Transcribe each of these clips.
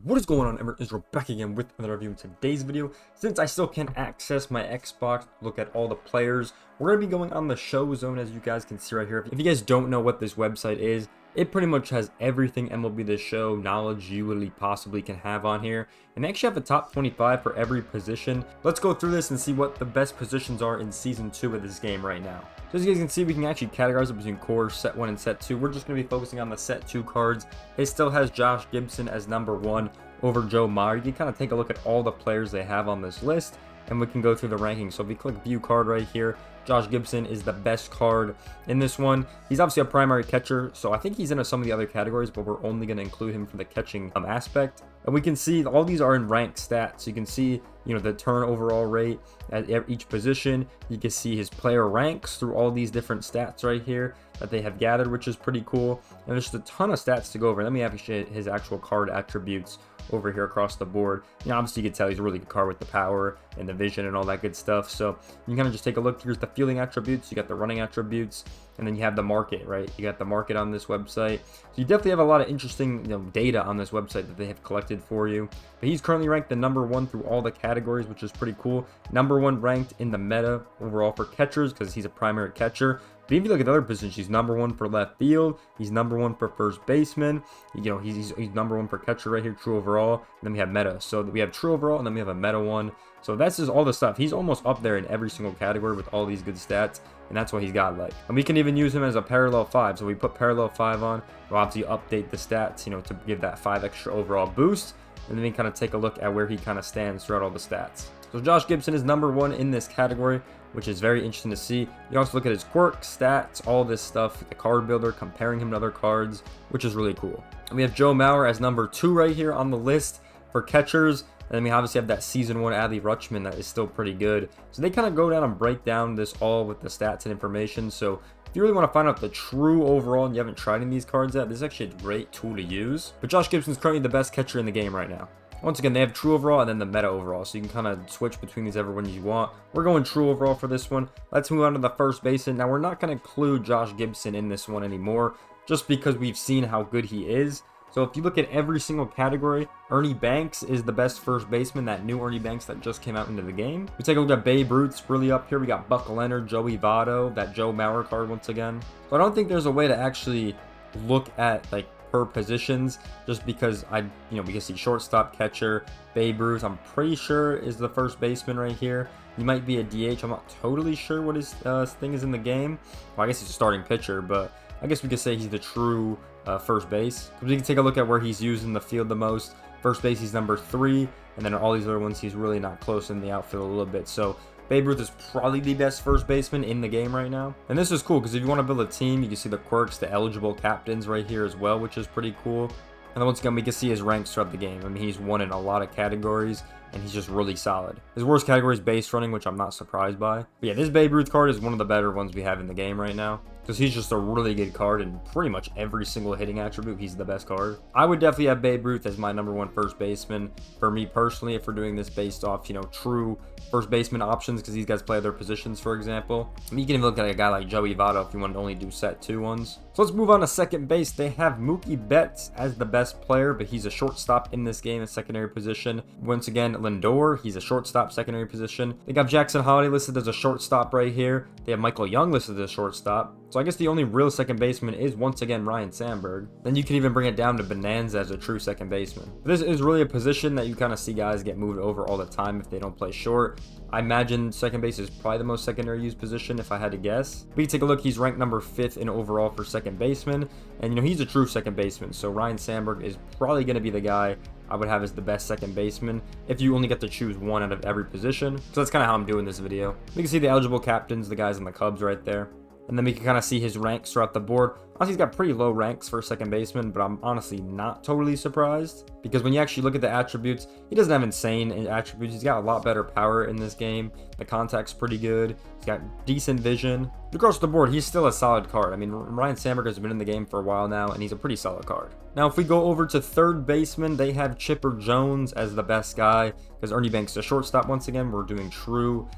What is going on, everyone? We're back again with another review in today's video. Since I still can't access my Xbox to look at all the players, we're going to be going on the show zone, as you guys can see right here. If you guys don't know what this website is, it pretty much has everything MLB The Show knowledge you literally possibly can have on here. And they actually have the top 25 for every position. Let's go through this and see what the best positions are in Season 2 of this game right now. So as you guys can see, we can actually categorize it between core, set 1, and set 2. We're just going to be focusing on the set 2 cards. It still has Josh Gibson as number 1 over Joe Mauer. You can kind of take a look at all the players they have on this list, and we can go through the rankings. So if we click view card right here, Josh Gibson is the best card in this one. He's obviously a primary catcher, so I think he's in some of the other categories, but we're only going to include him for the catching aspect. And we can see all these are in ranked stats. So you can see, the turn overall rate at each position. You can see his player ranks through all these different stats right here that they have gathered, which is pretty cool. And there's just a ton of stats to go over. Let me have his actual card attributes over here across the board. Obviously you can tell he's a really good card with the power and the vision and all that good stuff. So you can kind of just take a look. Here's the fielding attributes, you got the running attributes, and then you have the market, right? You got the market on this website. So you definitely have a lot of interesting data on this website that they have collected for you. But he's currently ranked the number 1 through all the categories, which is pretty cool. Number 1 ranked in the meta overall for catchers because he's a primary catcher. But if you look at the other positions, he's number 1 for left field. He's number 1 for first baseman. He's number 1 for catcher right here, true overall. And then we have meta. So we have true overall, and then we have a meta one. So that's just all the stuff. He's almost up there in every single category with all these good stats, and that's what he's got like. And we can even use him as a parallel 5. So we put parallel 5 on. We'll obviously update the stats, to give that 5 extra overall boost. And then we kind of take a look at where he kind of stands throughout all the stats. So Josh Gibson is number 1 in this category, which is very interesting to see. You also look at his quirks, stats, all this stuff, the card builder, comparing him to other cards, which is really cool. And we have Joe Mauer as number 2 right here on the list for catchers. And then we obviously have that Season 1 Adley Rutschman that is still pretty good. So they kind of go down and break down this all with the stats and information. So if you really want to find out the true overall and you haven't tried any of these cards yet, this is actually a great tool to use. But Josh Gibson is currently the best catcher in the game right now. Once again, they have true overall and then the meta overall, so you can kind of switch between these every one you want. We're going true overall for this one. Let's move on to the first baseman. Now, we're not going to include Josh Gibson in this one anymore, just because we've seen how good he is. So if you look at every single category, Ernie Banks is the best first baseman, that new Ernie Banks that just came out into the game. We take a look at Babe Ruth's really up here. We got Buck Leonard, Joey Votto, that Joe Mauer card once again. So I don't think there's a way to actually look at per positions, just because we can see shortstop, catcher, Babe Ruth, I'm pretty sure is the first baseman right here. He might be a DH. I'm not totally sure what his thing is in the game. Well, I guess he's a starting pitcher, but I guess we could say he's the true first base. We can take a look at where he's used in the field the most. First base, he's number 3, and then all these other ones, he's really not close in the outfield a little bit. So Babe Ruth is probably the best first baseman in the game right now. And this is cool because if you want to build a team, you can see the quirks, the eligible captains right here as well, which is pretty cool. And then once again, we can see his ranks throughout the game. I mean, he's won in a lot of categories, and he's just really solid. His worst category is base running, which I'm not surprised by. But yeah, this Babe Ruth card is one of the better ones we have in the game right now, because he's just a really good card in pretty much every single hitting attribute. He's the best card. I would definitely have Babe Ruth as my number 1 first baseman for me personally, if we're doing this based off, true first baseman options, because these guys play their positions, for example. I mean, you can even look at a guy like Joey Votto if you want to only do set 2 ones. So let's move on to second base. They have Mookie Betts as the best player, but he's a shortstop in this game, a secondary position. Once again, Lindor, he's a shortstop, secondary position. They got Jackson Holiday listed as a shortstop right here. They have Michael Young listed as a shortstop. So I guess the only real second baseman is once again Ryne Sandberg. Then you can even bring it down to Bonanza as a true second baseman. But this is really a position that you kind of see guys get moved over all the time if they don't play short. I imagine second base is probably the most secondary used position if I had to guess. But you take a look, he's ranked number 5th in overall for second baseman. And he's a true second baseman. So Ryne Sandberg is probably going to be the guy I would have as the best second baseman if you only get to choose one out of every position. So that's kind of how I'm doing this video. We can see the eligible captains, the guys in the Cubs right there. And then we can kind of see his ranks throughout the board. Honestly, he's got pretty low ranks for second baseman, but I'm honestly not totally surprised. Because when you actually look at the attributes, he doesn't have insane attributes. He's got a lot better power in this game. The contact's pretty good. He's got decent vision. Across the board, he's still a solid card. I mean, Ryne Sandberg has been in the game for a while now, and he's a pretty solid card. Now, if we go over to third baseman, they have Chipper Jones as the best guy, because Ernie Banks is a shortstop once again. We're doing true,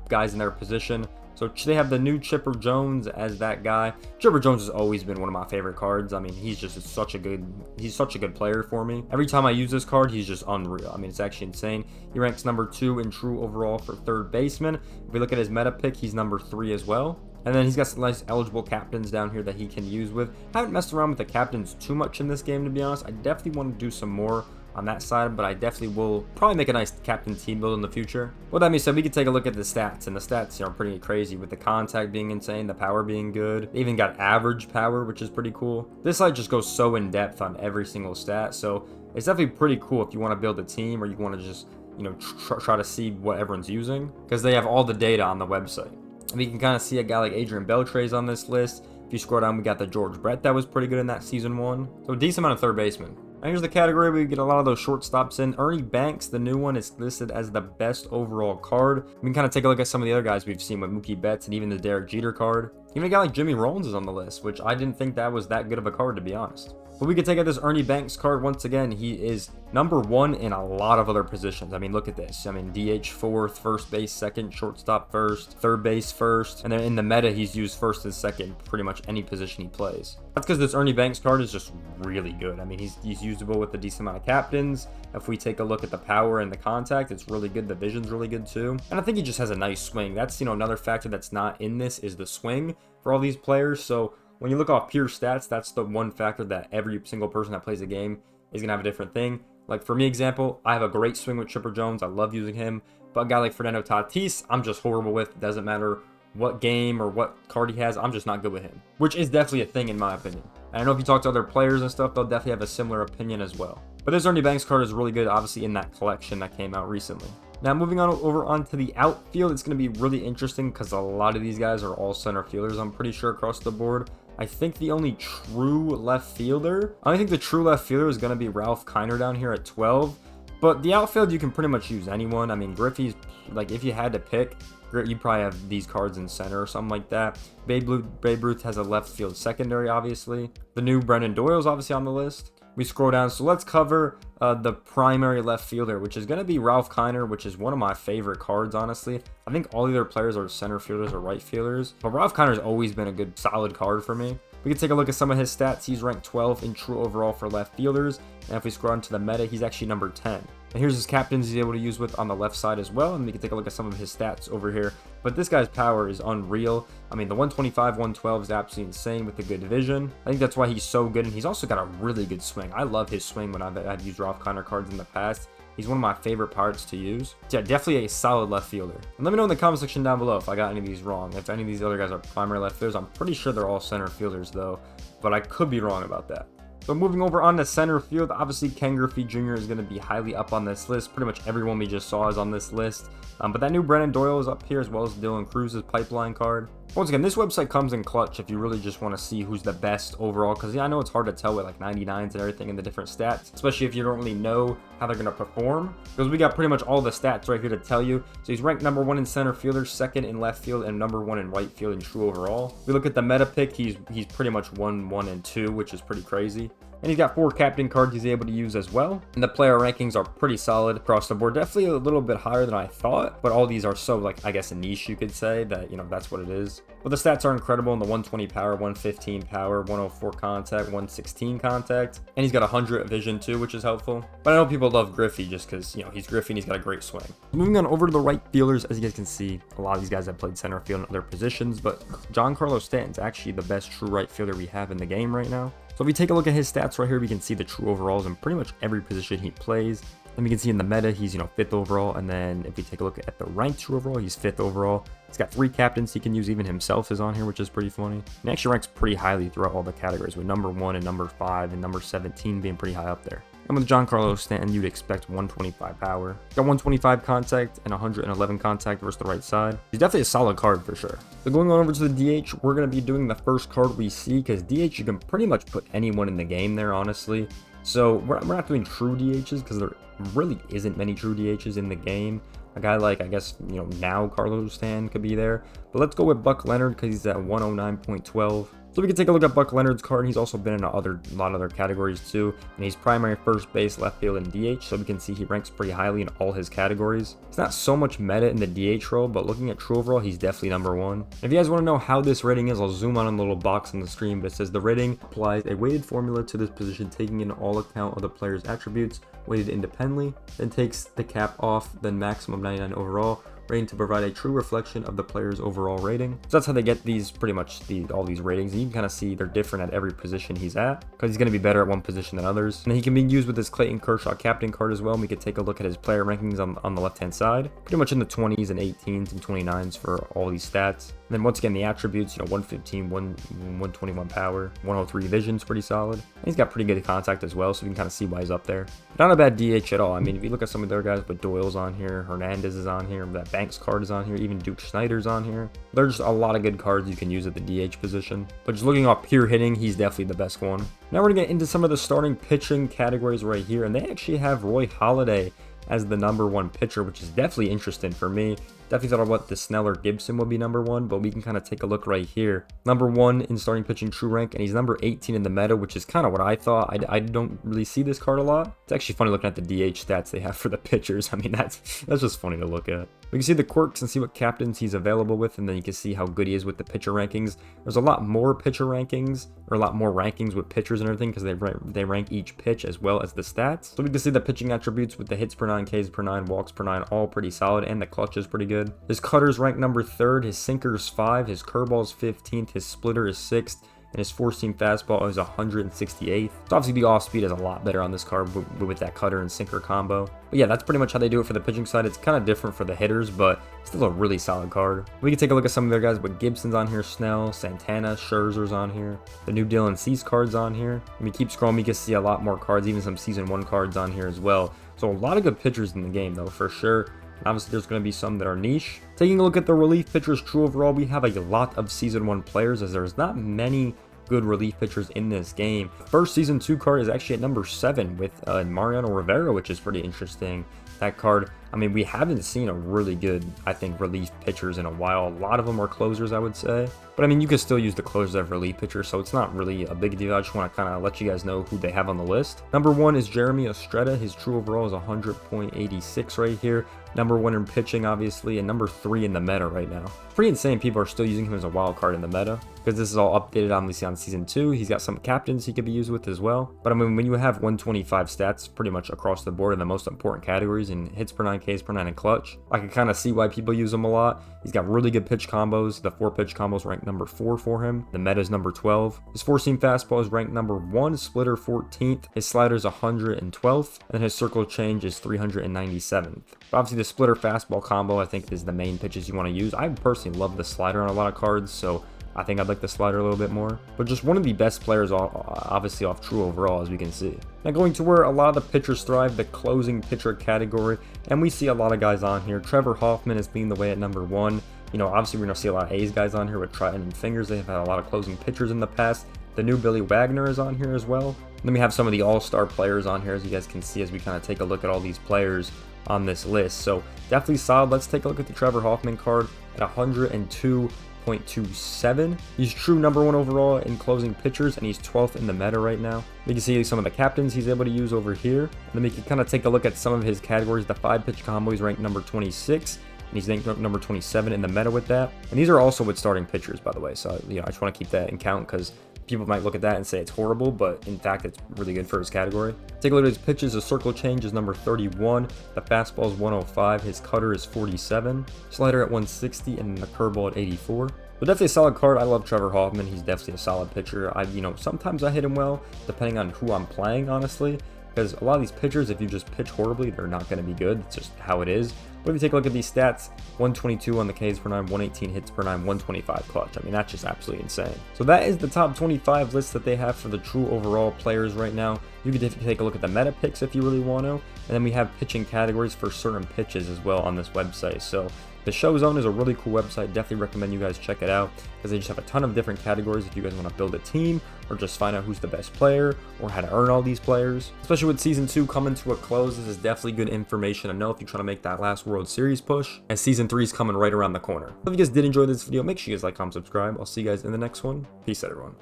guys in their position. So they have the new Chipper Jones as that guy. Chipper Jones has always been one of my favorite cards. I mean, he's such a good player for me. Every time I use this card, he's just unreal. I mean, it's actually insane. He ranks number 2 in true overall for third baseman. If we look at his meta pick, he's number 3 as well. And then he's got some nice eligible captains down here that he can use with. Haven't messed around with the captains too much in this game, to be honest. I definitely want to do some more on that side, but I definitely will probably make a nice captain team build in the future. With that being said, we can take a look at the stats, and the stats are pretty crazy, with the contact being insane, the power being good. They even got average power, which is pretty cool. This slide just goes so in depth on every single stat, so it's definitely pretty cool if you want to build a team or you want to just, you know, try to see what everyone's using, because they have all the data on the website. And we can kind of see a guy like Adrian Beltre's on this list. If you scroll down, we got the George Brett that was pretty good in that season 1. So a decent amount of third baseman. And here's the category we get a lot of those shortstops in. Ernie Banks, the new one, is listed as the best overall card. We can kind of take a look at some of the other guys we've seen with Mookie Betts and even the Derek Jeter card. Even a guy like Jimmy Rollins is on the list, which I didn't think that was that good of a card, to be honest. But we could take out this Ernie Banks card. Once again, he is number 1 in a lot of other positions. I mean, look at this. I mean, DH 4th, first base 2nd, shortstop 1st, third base 1st, and then in the meta, he's used 1st and 2nd pretty much any position he plays. That's because this Ernie Banks card is just really good. I mean, he's usable with a decent amount of captains. If we take a look at the power and the contact, it's really good. The vision's really good too. And I think he just has a nice swing. That's, you know, another factor that's not in this is the swing for all these players. So when you look off pure stats, that's the one factor that every single person that plays the game is going to have a different thing. Like for me, example, I have a great swing with Chipper Jones. I love using him. But a guy like Fernando Tatis, I'm just horrible with. It doesn't matter what game or what card he has, I'm just not good with him. Which is definitely a thing in my opinion. And I know if you talk to other players and stuff, they'll definitely have a similar opinion as well. But this Ernie Banks card is really good, obviously in that collection that came out recently. Now moving on over onto the outfield, it's going to be really interesting because a lot of these guys are all center fielders, I'm pretty sure, across the board. I think the only true left fielder, I think the true left fielder is going to be Ralph Kiner down here at 12. But the outfield, you can pretty much use anyone. I mean, Griffey's, like, if you had to pick, you probably have these cards in center or something like that. Babe Ruth has a left field secondary, obviously. The new Brendan Doyle's obviously on the list. We scroll down, so let's cover the primary left fielder, which is going to be Ralph Kiner, which is one of my favorite cards, honestly. I think all the other players are center fielders or right fielders, but Ralph Kiner's always been a good, solid card for me. We can take a look at some of his stats. He's ranked 12 in true overall for left fielders, and if we scroll into the meta, he's actually number 10. And here's his captains he's able to use with on the left side as well, and we can take a look at some of his stats over here. But this guy's power is unreal. I mean, the 125, 112 is absolutely insane with the good vision. I think that's why he's so good, and he's also got a really good swing. I love his swing when I've used Ralph Kiner cards in the past. He's one of my favorite parts to use. Yeah, definitely a solid left fielder. And let me know in the comment section down below if I got any of these wrong. If any of these other guys are primary left fielders, I'm pretty sure they're all center fielders though, but I could be wrong about that. So moving over on the center field, obviously Ken Griffey Jr. is going to be highly up on this list. Pretty much everyone we just saw is on this list. But that new Brendan Doyle is up here, as well as Dylan Cruz's pipeline card. Once again, this website comes in clutch if you really just want to see who's the best overall, because yeah, I know it's hard to tell with like 99s and everything in the different stats, especially if you don't really know how they're going to perform, because we got pretty much all the stats right here to tell you. So he's ranked number 1 in center fielder, 2nd in left field, and number 1 in right field in true overall. If we look at the meta pick, he's pretty much 1, 1, and 2, which is pretty crazy. And he's got 4 captain cards he's able to use as well. And the player rankings are pretty solid across the board. Definitely a little bit higher than I thought. But all these are so, like, I guess a niche, you could say, that, you know, that's what it is. But the stats are incredible in the 120 power, 115 power, 104 contact, 116 contact. And he's got 100 vision too, which is helpful. But I know people love Griffey just because, you know, he's Griffey and he's got a great swing. Moving on over to the right fielders, as you guys can see, a lot of these guys have played center field in other positions. But Giancarlo Stanton's actually the best true right fielder we have in the game right now. So if we take a look at his stats right here, we can see the true overalls in pretty much every position he plays. And we can see in the meta, he's, you know, 5th overall. And then if we take a look at the ranked true overall, he's 5th overall. He's got 3 captains he can use. Even himself is on here, which is pretty funny. And he actually ranks pretty highly throughout all the categories, with number 1 and number 5 and number 17 being pretty high up there. And with Giancarlo Stanton, you'd expect 125 power. Got 125 contact and 111 contact versus the right side. He's definitely a solid card for sure. So going on over to the DH, we're going to be doing the first card we see, because DH, you can pretty much put anyone in the game there, honestly. So we're not doing true DHs because there really isn't many true DHs in the game. A guy like, I guess, you know, now Carlos Stanton could be there. But let's go with Buck Leonard because he's at 109.12. So we can take a look at Buck Leonard's card. He's also been in a lot of other categories too, and he's primary, first base, left field, and DH, so we can see he ranks pretty highly in all his categories. It's not so much meta in the DH role, but looking at true overall, he's definitely number one. And if you guys want to know how this rating is, I'll zoom on a little box on the screen, but it says the rating applies a weighted formula to this position, taking in all account of the player's attributes, weighted independently, then takes the cap off, then maximum 99 overall, rating to provide a true reflection of the player's overall rating. So that's how they get these, pretty much all these ratings. And you can kind of see they're different at every position he's at, because he's going to be better at one position than others. And he can be used with his Clayton Kershaw captain card as well. And we could take a look at his player rankings on the left hand side, pretty much in the 20s and 18s and 29s for all these stats. And then once again, the attributes, 115, 121 power, 103 vision's pretty solid. And he's got pretty good contact as well, so we can kind of see why he's up there. But not a bad DH at all. I mean, if you look at some of the other guys, but Doyle's on here, Hernandez is on here, that Banks card is on here, even Duke Snyder's on here. There's a lot of good cards you can use at the DH position. But just looking off pure hitting, he's definitely the best one. Now we're going to get into some of the starting pitching categories right here, and they actually have Roy Halladay as the number one pitcher, which is definitely interesting for me. Definitely thought about the Snell Gibson would be number one, but we can kind of take a look right here. Number one in starting pitching true rank, and he's number 18 in the meta, which is kind of what I thought. I don't really see this card a lot. It's actually funny looking at the DH stats they have for the pitchers. I mean, that's just funny to look at. We can see the quirks and see what captains he's available with, and then you can see how good he is with the pitcher rankings. There's a lot more pitcher rankings, or a lot more rankings with pitchers and everything, because they rank each pitch as well as the stats. So we can see the pitching attributes with the hits per 9, Ks per 9, walks per 9, all pretty solid, and the clutch is pretty good. His cutter's ranked number 3rd, his sinker's 5, his curveball's 15th, his splitter is 6th, and his four-seam fastball is 168th. So obviously the off-speed is a lot better on this card with that cutter and sinker combo. But yeah, that's pretty much how they do it for the pitching side. It's kind of different for the hitters, but still a really solid card. We can take a look at some of their guys, but Gibson's on here, Snell, Santana, Scherzer's on here, the new Dylan Cease card's on here. And we keep scrolling, we can see a lot more cards, even some Season 1 cards on here as well. So a lot of good pitchers in the game though, for sure. Obviously, there's going to be some that are niche. Taking a look at the relief pitchers true overall, we have a lot of Season 1 players, as there's not many good relief pitchers in this game. First Season 2 card is actually at number 7 with Mariano Rivera, which is pretty interesting. That card, I mean, we haven't seen a really good, I think, relief pitchers in a while. A lot of them are closers, I would say. But I mean, you can still use the closers as relief pitchers, so it's not really a big deal. I just want to kind of let you guys know who they have on the list. Number 1 is Jeremy Estrella. His true overall is 100.86 right here. Number 1 in pitching, obviously, and number 3 in the meta right now. Pretty insane people are still using him as a wild card in the meta, because this is all updated, obviously, on Season 2. He's got some captains he could be used with as well. But I mean, when you have 125 stats pretty much across the board in the most important categories, in hits per 9, Ks per 9, and clutch, I can kind of see why people use him a lot. He's got really good pitch combos. The 4 pitch combos ranked number 4 for him. The meta is number 12. His 4-seam fastball is ranked number 1, splitter 14th. His slider is 112th, and his circle change is 397th. But obviously, the splitter fastball combo, I think, is the main pitches you want to use. I personally love the slider on a lot of cards, so I think I'd like the slider a little bit more. But just one of the best players, obviously, off true overall, as we can see. Now going to where a lot of the pitchers thrive, the closing pitcher category. And we see a lot of guys on here. Trevor Hoffman is leading the way at number 1. Obviously, we're going to see a lot of A's guys on here with Triton and Fingers. They've had a lot of closing pitchers in the past. The new Billy Wagner is on here as well. Then we have some of the all-star players on here, as you guys can see, as we kind of take a look at all these players on this list. So definitely solid. Let's take a look at the Trevor Hoffman card at 102.27. He's true number 1 overall in closing pitchers, and he's 12th in the meta right now. We can see some of the captains he's able to use over here. And then we can kind of take a look at some of his categories. The 5-pitch combo, he's ranked number 26. And he's ranked number 27 in the meta with that. And these are also with starting pitchers, by the way. So, I just want to keep that in count, because people might look at that and say it's horrible, but in fact, it's really good for his category. Take a look at his pitches. The circle change is number 31. The fastball is 105. His cutter is 47. Slider at 160, and the curveball at 84. But definitely a solid card. I love Trevor Hoffman. He's definitely a solid pitcher. Sometimes I hit him well, depending on who I'm playing, honestly. Because a lot of these pitchers, if you just pitch horribly, they're not going to be good. It's just how it is. But if you take a look at these stats, 122 on the Ks per 9, 118 hits per 9, 125 clutch. I mean, that's just absolutely insane. So that is the top 25 list that they have for the true overall players right now. You can take a look at the meta picks if you really want to. And then we have pitching categories for certain pitches as well on this website. So The Show Zone is a really cool website. Definitely recommend you guys check it out because they just have a ton of different categories if you guys want to build a team or just find out who's the best player or how to earn all these players. Especially with Season 2 coming to a close, this is definitely good information to know if you're trying to make that last World Series push, as Season 3 is coming right around the corner. If you guys did enjoy this video, make sure you guys like, comment, subscribe. I'll see you guys in the next one. Peace out, everyone.